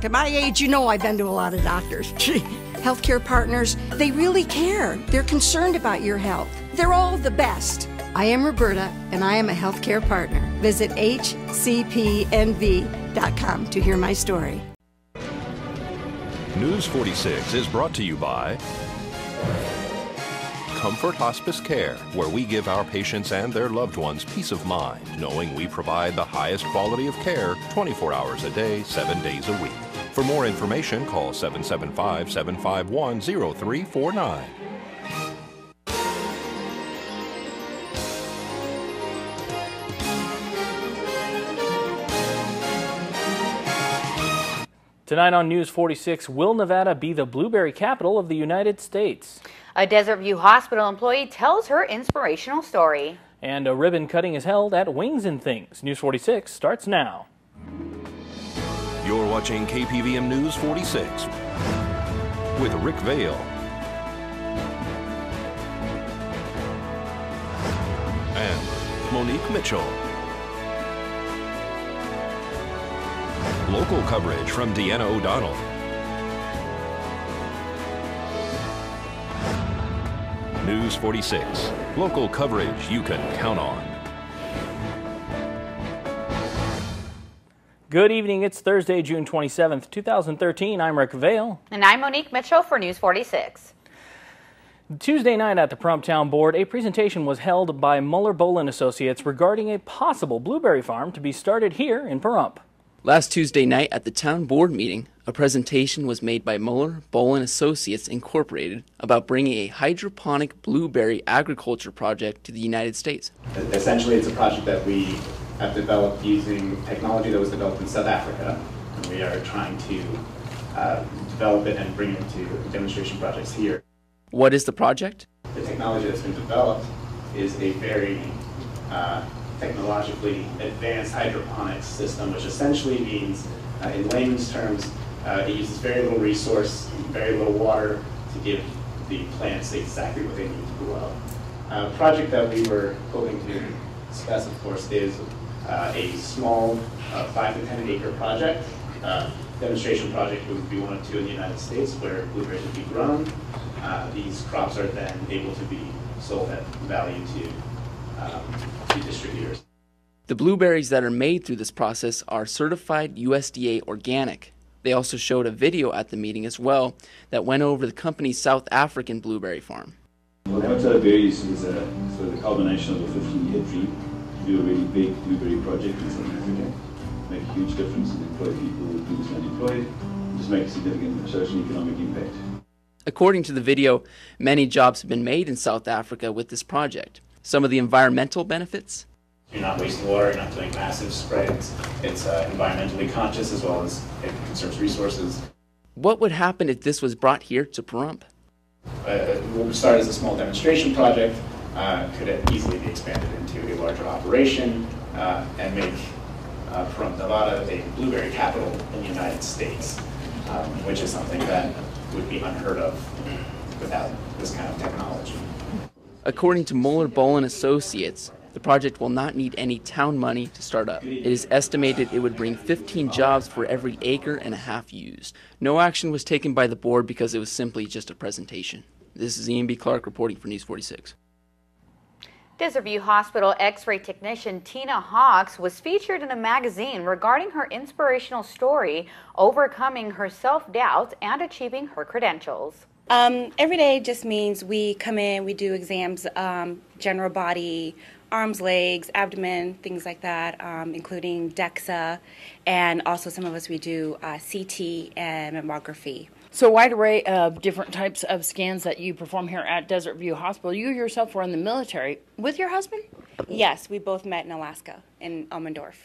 Heck, at my age, you know I've been to a lot of doctors. Healthcare partners, they really care. They're concerned about your health. They're all the best. I am Roberta, and I am a healthcare partner. Visit hcpnv.com to hear my story. News 46 is brought to you by Comfort Hospice Care, where we give our patients and their loved ones peace of mind, knowing we provide the highest quality of care 24 hours a day, 7 days a week. For more information, call 775-751-0349. Tonight on News 46, will Nevada be the blueberry capital of the United States? A Desert View Hospital employee tells her inspirational story. And a ribbon cutting is held at Wings and Things. News 46 starts now. You're watching KPVM News 46 with Rick Vale and Monique Mitchell. Local coverage from Deanna O'Donnell. News 46. Local coverage you can count on. Good evening. It's Thursday, June 27th, 2013. I'm Rick Vale. And I'm Monique Mitchell for News 46. Tuesday night at the Pahrump Town Board, a presentation was held by Muller Bolin Associates regarding a possible blueberry farm to be started here in Pahrump. Last Tuesday night at the town board meeting, a presentation was made by Muller Bolin Associates Incorporated about bringing a hydroponic blueberry agriculture project to the United States. Essentially, it's a project that we have developed using technology that was developed in South Africa, and we are trying to develop it and bring it to demonstration projects here. What is the project? The technology that's been developed is a very technologically advanced hydroponics system, which essentially means, in layman's terms, it uses very little resource, very little water to give the plants exactly what they need to grow. A project that we were hoping to discuss, of course, is a small 5 to 10 acre project. Demonstration project would be one of two in the United States where blueberries would be grown. These crops are then able to be sold at value to distributors. The blueberries that are made through this process are certified USDA organic. They also showed a video at the meeting as well that went over the company's South African blueberry farm. Well, Hotel Berries is sort of the culmination of a 15-year dream to do a really big blueberry project in South Africa, make a huge difference and employ people who are previously unemployed, and just make a significant social and economic impact. According to the video, many jobs have been made in South Africa with this project. Some of the environmental benefits? You're not wasting water, you're not doing massive sprays. It's environmentally conscious as well as it conserves resources. What would happen if this was brought here to Pahrump? What would start as a small demonstration project could easily be expanded into a larger operation and make Pahrump, Nevada a blueberry capital in the United States, which is something that would be unheard of without this kind of technology. According to Muller Bolin Associates, the project will not need any town money to start up. It is estimated it would bring 15 jobs for every acre and a half used. No action was taken by the board because it was simply just a presentation. This is Ian B. Clark reporting for News 46. Desert View Hospital X-ray technician Tina Hawks was featured in a magazine regarding her inspirational story, overcoming her self-doubt and achieving her credentials. Every day just means we come in, we do exams, general body, arms, legs, abdomen, things like that, including DEXA, and also some of us we do CT and mammography. So a wide array of different types of scans that you perform here at Desert View Hospital. You yourself were in the military with your husband? Yes, we both met in Alaska, in Elmendorf.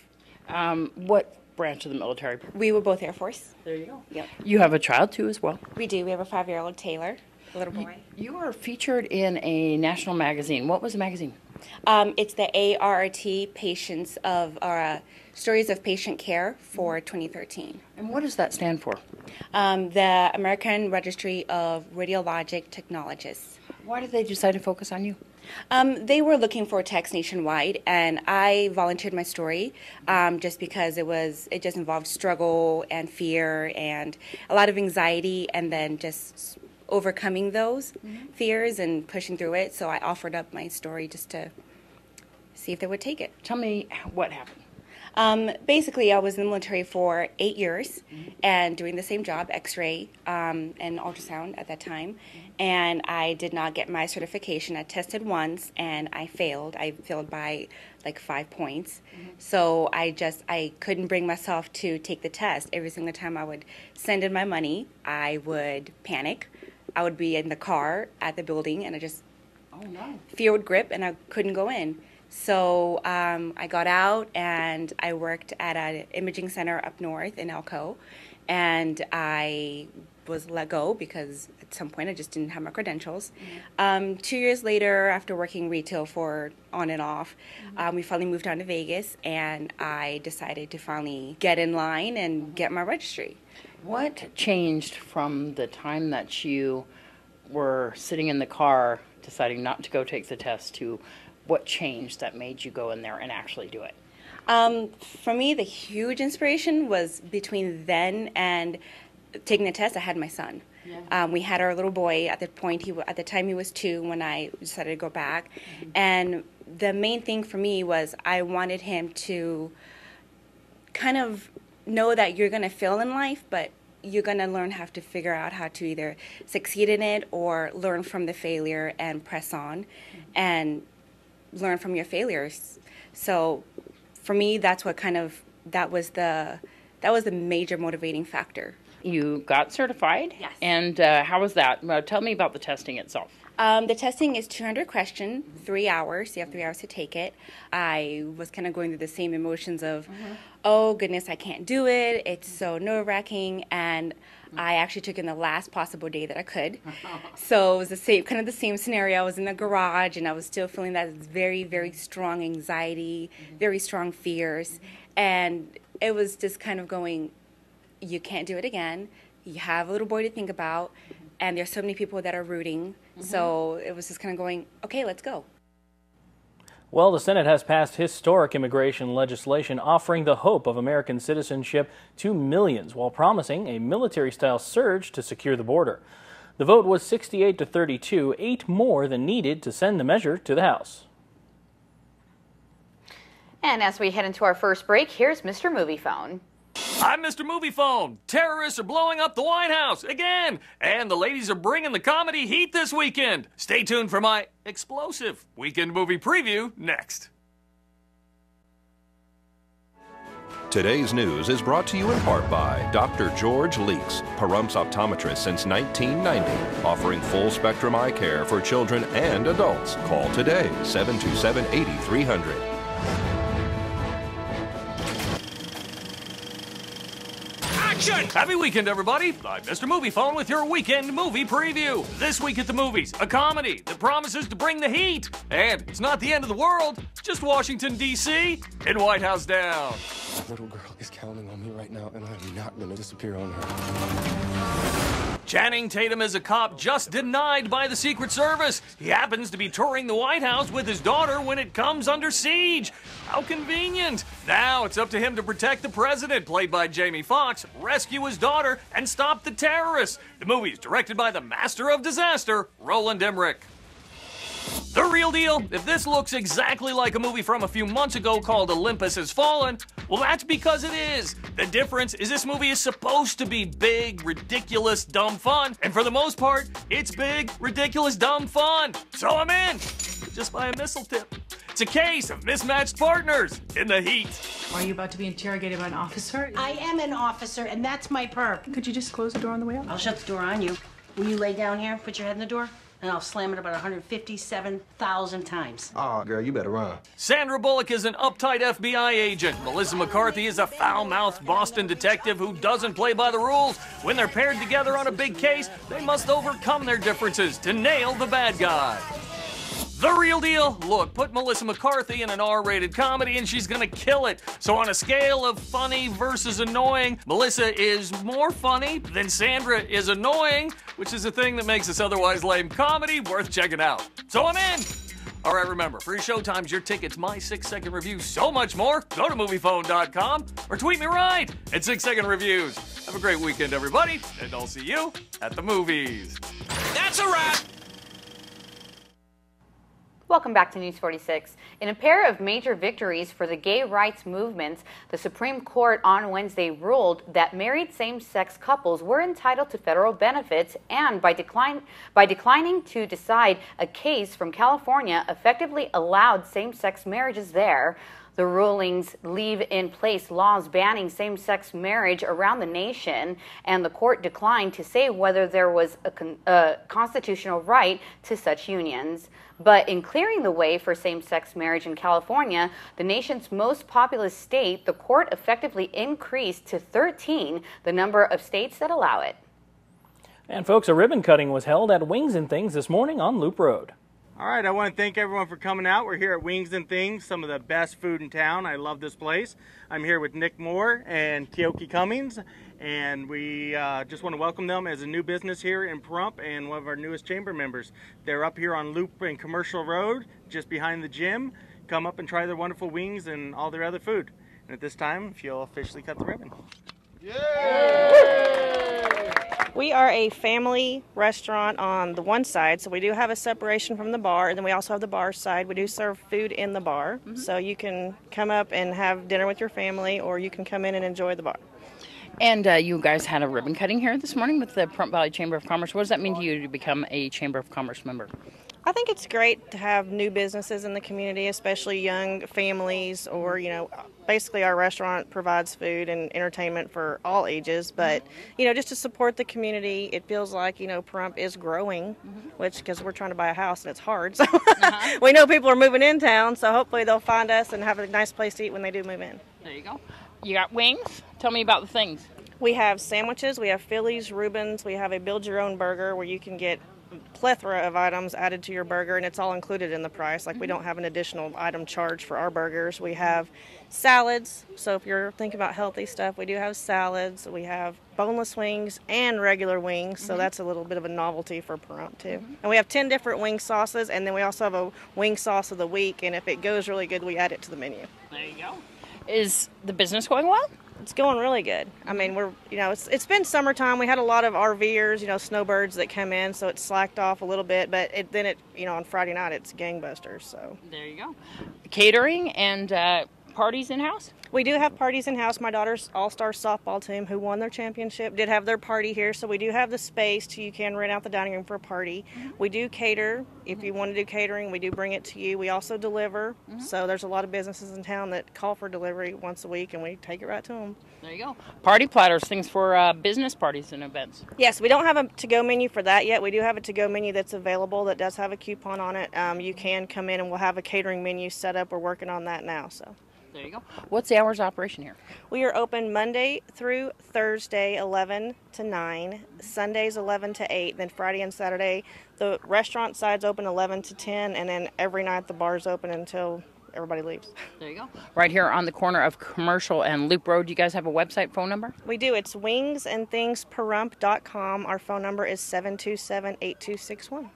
What branch of the military? We were both Air Force. There you go. Yep. You have a child too as well? We do. We have a 5-year-old Taylor, a little boy. You were featured in a national magazine. What was the magazine? It's the ART Patients of Stories of Patient Care for 2013. And what does that stand for? The American Registry of Radiologic Technologists. Why did they decide to focus on you? They were looking for techs nationwide, and I volunteered my story just because it just involved struggle and fear and a lot of anxiety, and then just overcoming those fears and pushing through it. So I offered up my story just to see if they would take it. Tell me what happened. Basically, I was in the military for 8 years and doing the same job, X-ray and ultrasound at that time. And I did not get my certification. I tested once and I failed. I failed by like 5 points. So I couldn't bring myself to take the test. Every single time I would send in my money, I would panic. I would be in the car at the building and fear would grip and I couldn't go in. So I got out and I worked at an imaging center up north in Elko, and I was let go because at some point I just didn't have my credentials. 2 years later, after working retail for on and off, we finally moved down to Vegas, and I decided to finally get in line and get my registry. What changed from the time that you were sitting in the car deciding not to go take the test to what changed that made you go in there and actually do it? For me, the huge inspiration was between then and taking the test. I had my son. We had our little boy at the point. At the time he was 2 when I decided to go back, and the main thing for me was I wanted him to kind of know that you're going to fail in life, but you're going to learn how to figure out how to either succeed in it or learn from the failure and press on and learn from your failures. So for me, that was the major motivating factor. You got certified? Yes. And how was that? Tell me about the testing itself. The testing is 200 questions, 3 hours. You have 3 hours to take it. I was kind of going through the same emotions of, oh goodness, I can't do it. It's so nerve-wracking, and I actually took in the last possible day that I could. So it was the same scenario. I was in the garage, and I was still feeling that very, very strong anxiety, very strong fears, and it was just kind of going, you can't do it again. You have a little boy to think about, and there's so many people that are rooting. So it was just kind of going, okay, let's go. Well, the Senate has passed historic immigration legislation offering the hope of American citizenship to millions while promising a military-style surge to secure the border. The vote was 68 to 32, 8 more than needed to send the measure to the House. And as we head into our first break, here's Mr. Movie Phone. I'm Mr. Movie Phone. Terrorists are blowing up the White House again, and the ladies are bringing the comedy heat this weekend. Stay tuned for my explosive weekend movie preview next. Today's news is brought to you in part by Dr. George Leeks, Pahrumps optometrist since 1990, offering full-spectrum eye care for children and adults. Call today, 727-8300. Happy weekend, everybody. I'm Mr. Movie Phone with your weekend movie preview. This week at the movies, a comedy that promises to bring the heat. And it's not the end of the world, just Washington, D.C. and White House down. That little girl is counting on me right now, and I'm not going to disappear on her. Channing Tatum is a cop just denied by the Secret Service. He happens to be touring the White House with his daughter when it comes under siege. How convenient. Now it's up to him to protect the president, played by Jamie Foxx, rescue his daughter, and stop the terrorists. The movie is directed by the master of disaster, Roland Emmerich. The real deal, if this looks exactly like a movie from a few months ago called Olympus Has Fallen, well, that's because it is. The difference is this movie is supposed to be big, ridiculous, dumb fun, and for the most part, it's big, ridiculous, dumb fun. So I'm in, just by a missile tip. It's a case of mismatched partners in the heat. Are you about to be interrogated by an officer? I am an officer, and that's my perk. Could you just close the door on the way out? I'll shut the door on you. Will you lay down here, put your head in the door? And I'll slam it about 157,000 times. Oh, girl, you better run. Sandra Bullock is an uptight FBI agent. Melissa McCarthy is a foul-mouthed Boston detective who doesn't play by the rules. When they're paired together on a big case, they must overcome their differences to nail the bad guy. The real deal? Look, put Melissa McCarthy in an R-rated comedy and she's gonna kill it. So on a scale of funny versus annoying, Melissa is more funny than Sandra is annoying, which is a thing that makes this otherwise lame comedy worth checking out. So I'm in. All right, remember, free showtimes, your tickets, my 6-second review, so much more. Go to moviephone.com or tweet me right at 6-second reviews. Have a great weekend, everybody, and I'll see you at the movies. That's a wrap. Welcome back to News 46. In a pair of major victories for the gay rights movement, the Supreme Court on Wednesday ruled that married same-sex couples were entitled to federal benefits, and by declining to decide a case from California effectively allowed same-sex marriages there. The rulings leave in place laws banning same-sex marriage around the nation, and the court declined to say whether there was a constitutional right to such unions. But in clearing the way for same-sex marriage in California, the nation's most populous state, the court effectively increased to 13 the number of states that allow it. And folks, a ribbon cutting was held at Wings and Things this morning on Loop Road. All right, I want to thank everyone for coming out. We're here at Wings and Things, some of the best food in town. I love this place. I'm here with Nick Moore and Keoki Cummings, and we just want to welcome them as a new business here in Pahrump and one of our newest chamber members. They're up here on Loop and Commercial Road, just behind the gym. Come up and try their wonderful wings and all their other food. And at this time, if you'll officially cut the ribbon. We are a family restaurant on the one side, so we do have a separation from the bar, and then we also have the bar side. We do serve food in the bar, so you can come up and have dinner with your family, or you can come in and enjoy the bar. And you guys had a ribbon cutting here this morning with the Pahrump Valley Chamber of Commerce. What does that mean to you to become a Chamber of Commerce member? I think it's great to have new businesses in the community, especially young families, or, you know, basically our restaurant provides food and entertainment for all ages, but, you know, just to support the community. It feels like, you know, Pahrump is growing, which, because we're trying to buy a house and it's hard, so we know people are moving in town, so hopefully they'll find us and have a nice place to eat when they do move in. There you go. You got wings? Tell me about the things. We have sandwiches, we have Phillies, Reubens, we have a build-your-own burger where you can get plethora of items added to your burger, and it's all included in the price. Like, we don't have an additional item charge for our burgers. We have salads, so if you're thinking about healthy stuff, we do have salads. We have boneless wings and regular wings, so that's a little bit of a novelty for Pahrump too. And we have 10 different wing sauces, and then we also have a wing sauce of the week, and if it goes really good, we add it to the menu. There you go. Is the business going well? It's going really good. I mean, we're, you know, it's been summertime. We had a lot of RVers, you know, snowbirds that come in, so it slacked off a little bit, but then you know, on Friday night it's gangbusters, so. There you go. Catering and parties in-house? We do have parties in-house. My daughter's all-star softball team, who won their championship, did have their party here, so we do have the space to, you can rent out the dining room for a party. We do cater. If you want to do catering, we do bring it to you. We also deliver, so there's a lot of businesses in town that call for delivery once a week, and we take it right to them. There you go. Party platters, things for business parties and events. Yes, we don't have a to-go menu for that yet. We do have a to-go menu that's available that does have a coupon on it. You can come in and we'll have a catering menu set up. We're working on that now, so. There you go. What's the hours of operation here? We are open Monday through Thursday, 11 to 9, Sundays 11 to 8, then Friday and Saturday. The restaurant side's open 11 to 10, and then every night the bar's open until everybody leaves. There you go. Right here on the corner of Commercial and Loop Road. You guys have a website, phone number? We do. It's wingsandthingspahrump.com. Our phone number is 727-8261.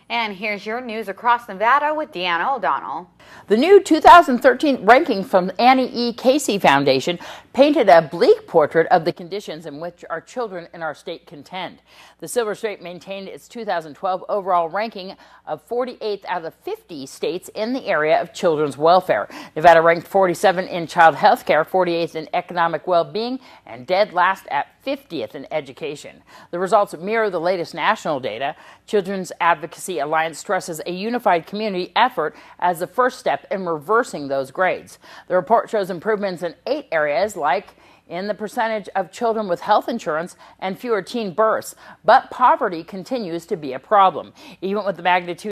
And here's your news across Nevada with Deanna O'Donnell. The new 2013 ranking from Annie E. Casey Foundation painted a bleak portrait of the conditions in which our children in our state contend. The Silver State maintained its 2012 overall ranking of 48th out of 50 states in the area of children's welfare. Nevada ranked 47 in child health care, 48th in economic well-being, and dead last at 50th in education. The results mirror the latest national data. Children's Advocacy Alliance stresses a unified community effort as the first step in reversing those grades. The report shows improvements in 8 areas, like in the percentage of children with health insurance and fewer teen births, but poverty continues to be a problem. Even with the magnitude